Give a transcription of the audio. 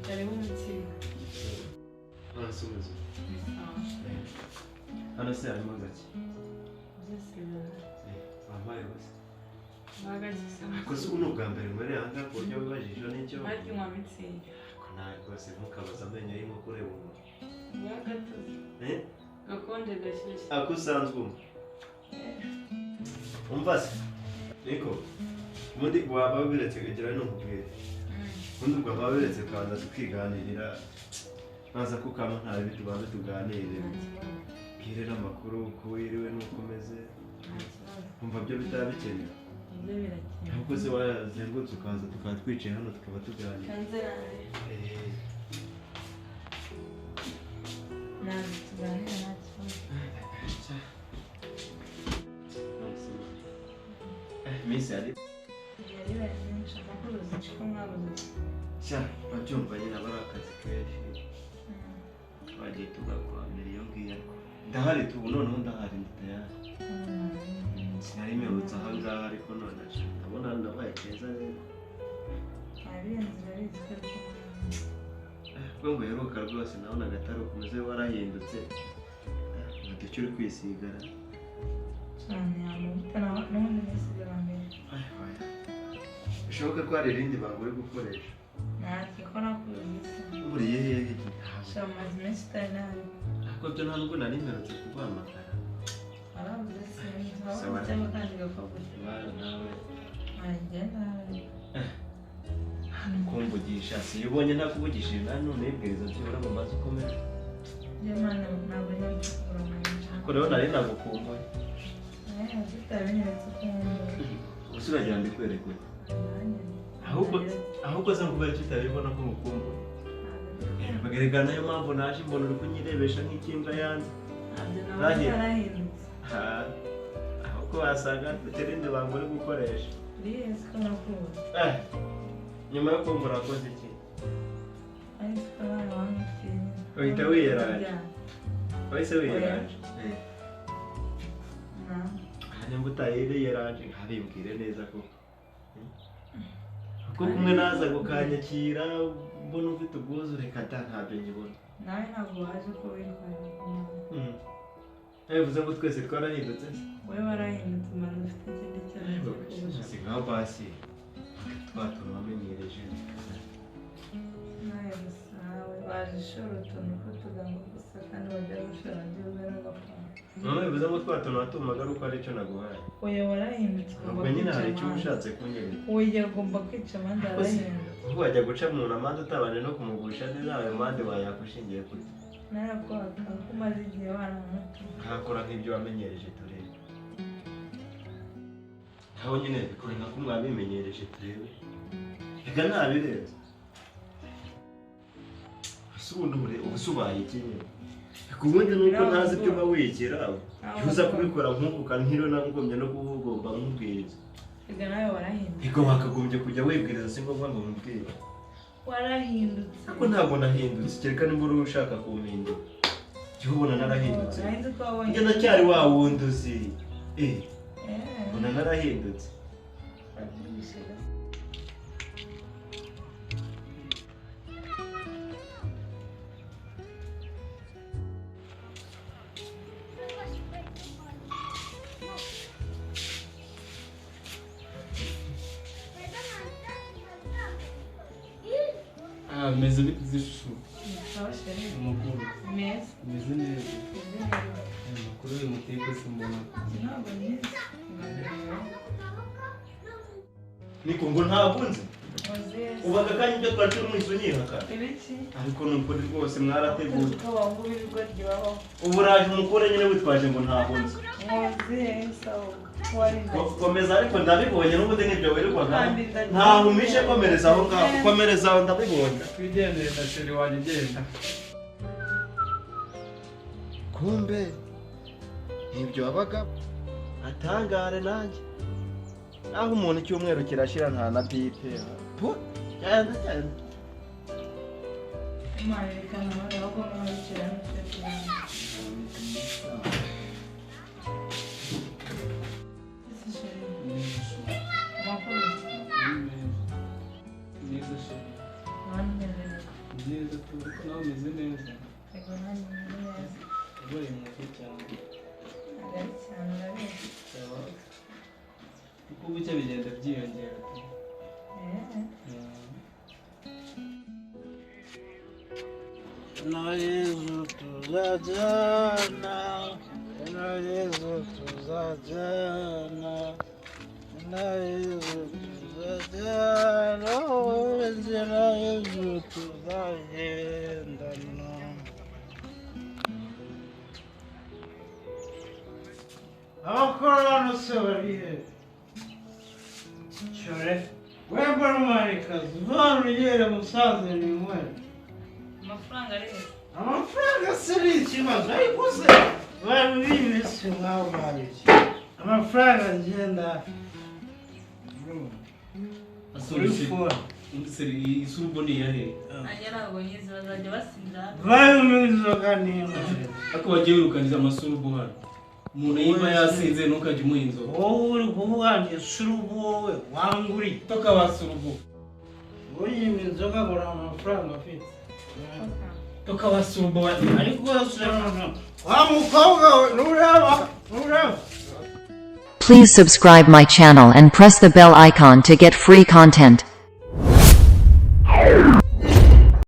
karibu umutsima. Urasubiza. Hano se harimo gake. Byose Wampaye bose. bagagisa. Ko se ubu ni ubwa mbere muri aha ngaha ku buryo wibajije n'icyo. Barya unywa mitsingi. Ko nawe rwose ntukabaza amenyo y'inkoko ureba umuntu. Bagatuze. Gakonje gashyushye. Ako usanzwe umva. Umva se. Niko. Ubundi waba wabiretse kugira ngo nkubwire. Ubundi ubwo waba wabiretse ukabanza tukiganirira. Baza ko kama nta bitu tubanza tuganire. Bwirira amakuru uko wiriwe n'uko umeze. Umva byo bitaba bikenewe. Ntabwo se wazengurutse ukaza tukaba twicaye hano tukaba tuganira. Ntabwo tuganira nta kibazo. Miss ari Yari benshi amakuru zici ko mwabuze. sha babyumva nyine abari akazi kenshi. Bagiye tugakwamira iyo ngiyo. Ndahari tubu noneho ndahari nditayari. Sinari mperutse aha ngaha ariko none ndabona ndabaye keza rero. Abirenze urabizi ko ari Ubwo ngo heruka rwose nabona agataro kumeze warahindutse. Ntacyo uri kwisigara. cyane yamuta n'ubundi nisigaye mbere. Bishoboka ko hari irindi banga uri gukoresha. Ntacyo ko nakuye. Buriye hehe? Shamaze iminsi itari nabi. Ariko byo nta nubwo nari mperutse kuguhamagara. Arabuze sinzi aho cyangwa kandi gakogute. Nawe Agenda kumvugisha si iyo ubonye ntakuvugishije na none yibwiriza ati urabona amazi ukomeye. Yemana ntabwo nyine kuramanya. Ariko rero nari nagukumbuye. Tutabinyeretse kumva. Gusa uragira mbikwereke. Ahubwo se nkubwira icyo utabibona ko ngukumbuye. Bagereka nayo mpamvu naje mbona uri kunyirebesha nk'ikimbwa yanze. Narahindutse. Ahubwo wasanga mfite irindi banga uri gukoresha. Yes, ko nakuye. Nyuma yo kumva urakoze iki? Ariko abana bamutinya. Uhita wiyeranje. Wahise wiyeranje. Hanyuma utayiriyeranje nkabimbwire neza ko. Kuko kumwe naza gukanyakira mbona ufite ubwuzu reka ntabyo nyibona. Nawe ntabwo waje ko witwaye. Bivuze ngo twese twarahindutse. Wowe warahindutse umuntu ufite ikindi cyane. Si nkaho basi twatuntu wamenyereje. Nawe gusa nawe waje ushora utuntu ko tugomba gusa kandi wajya gushora igihugu n'agapfa. None bivuze ngo twatuntu watumaga ari uko ari icyo naguhaye. Oya warahindutse. Ubwo nyine hari icyo ushatse kunyereka. Oya ugomba kwica amande arahindutse. Ubwo wajya guca umuntu amande utabanje no kumugurisha neza ayo mande wayakushingiye kuri. Narakwaka ko umaze igihe waramutu. Ntakora nk'ibyo wamenyereje turebe. Aho nyine bikora nka ko mwabimenyereje turebe. Reka ntabirenze. Ubusubaye iki nyine. Kubundi nuko ntazi ibyo uba wigira. Uza kubikora nk'uko kanhiro nangomye no kugomba nkubwiriza. Ega nawe warahindutse. Ego wakagombye kujya wibwiriza si ngombwa ngo mubwire. Warahindutse. Ariko ntabwo nahindutse kereka niba uri ushaka kumpindura. Jya ubona narahindutse. Njye ndacyari wa wundi uzi. Ubona narahindutse. Meze bite z'ishusho? Amakuru Meze. meze neza. Amakuru y'umuteko se mbona. Ntabwo nzi. Niko ngo ntabwo nzi. Ubaga kandi ibyo twari turi mu isonyihaka. Ibiki? Ariko nukuri rwose mwarateguye. Ko wangu birirwa ryaho. Ubu uraje umukore nyine witwaje ngo ntabwo nzi. Muzi sawa. Wari Komeza ariko ndabibonye n'ubundi nibyo wirirwaga. Ntaho umishe komereza aho ngaho. Komereza aho ndabibonye. Twigendere na sheri wanjye genda. Kumbe ibyo wabaga atangare nanjye. Aho umuntu cyumweru kirashira nta na bipe. Cyane. Imana ikana aho ko mwabikira n'icyo. Makuru. Neza sheri. neza tu ariko nawe umeze neza Yego nanjye meze neza. ubaye muto cyane Agari cyane urabizi. cyaba uko bucya bigenda byiyongera tu Na Yesu tuzajyana, na Yesu tuzajyana, na Yesu tuzajyana, na Yesu tuzagendana. Abakorano se barihe? Cyore, wemba n'umwarikazi, vana ugere musaza ni mwene. Amafaranga ari he? Amafaranga si ikibazo ariko se bari bibise nk'aho babiki amafaranga agenda kuri fone isurubo ni iyahe Nanjye ntabwo nyizi bazajya basinda. bayunywa inzoga n'inka ariko bagiye wirukaniza amasurubo hano umuntu yimba yasinze ntukajya umuha inzoga wowe uri kuvuga ngo isurubu wowe wanguri toka basurubo unyima inzoga ngo nta mafaranga afite toka basurubo ariko wa mukobwa we nureba. Please subscribe my channel and press the bell icon to get free content.